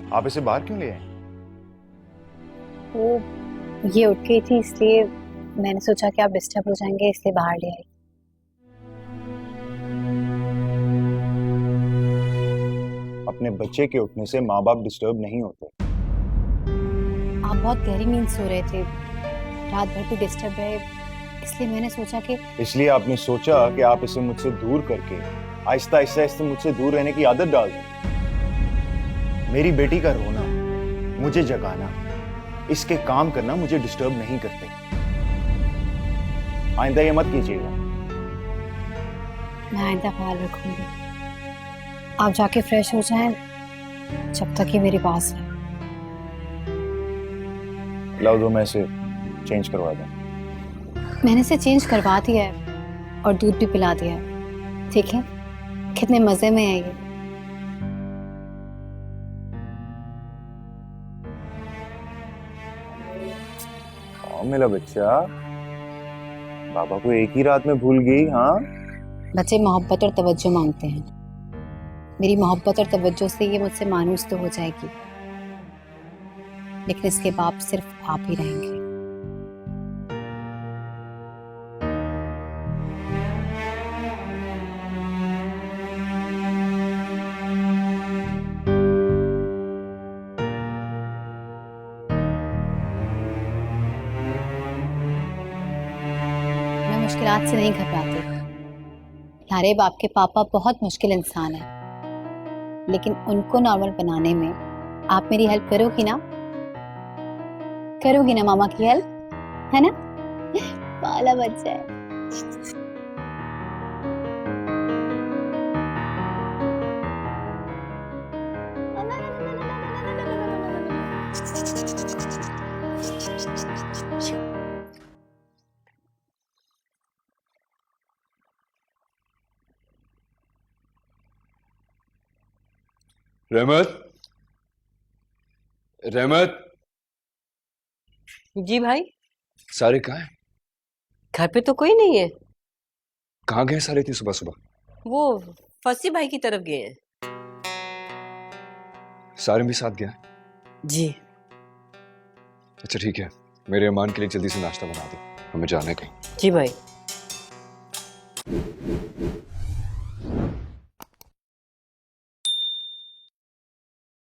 आप इसे बाहर क्यों ले आए? वो ये उठ गई थी इसलिए मैंने सोचा कि आप डिस्टर्ब हो जाएंगे इसलिए बाहर ले आई। अपने बच्चे के उठने से माँ बाप डिस्टर्ब नहीं होते। आप बहुत गहरी नींद सो रहे थे, रात भर भी डिस्टर्ब रहे, इसलिए मैंने सोचा कि इसलिए आपने सोचा कि आप इसे मुझसे दूर करके आहिस्ता आहिस्ता आहिस्ता मुझसे दूर रहने की आदत डाल दें। मेरी बेटी का रोना, मुझे जगाना, इसके काम करना मुझे डिस्टर्ब नहीं करते। आइंदा ये मत कीजिएगा। मैं आइंदा ख्याल रखूंगी। आप जाके फ्रेश हो जाएं जब तक ये मेरे पास है। लाओ दो, मैं इसे चेंज करवा दूं। मैंने इसे चेंज करवा दिया है और दूध भी पिला दिया है। ठीक है, कितने मजे में है ये। मेरा बच्चा बाबा को एक ही रात में भूल गई। हाँ, बच्चे मोहब्बत और तवज्जो मांगते हैं। मेरी मोहब्बत और तवज्जो से ये मुझसे मानूस तो हो जाएगी, लेकिन इसके बाप सिर्फ आप ही रहेंगे। मैं मुश्किलात से नहीं घबराती। यारे बाप के पापा बहुत मुश्किल इंसान है, लेकिन उनको नॉर्मल बनाने में आप मेरी हेल्प करोगी ना? करोगी ना मामा की हेल्प, है ना? वाला बच्चा है। रहमत, रहमत। जी भाई। सारे कहाँ हैं? घर पे तो कोई नहीं है। कहाँ गए सारे इतनी सुबह सुबह? वो फसी भाई की तरफ गए हैं। सारे भी साथ गया? जी। अच्छा ठीक है, मेरे अमान के लिए जल्दी से नाश्ता बना दो, हमें जाना है कहीं। जी भाई।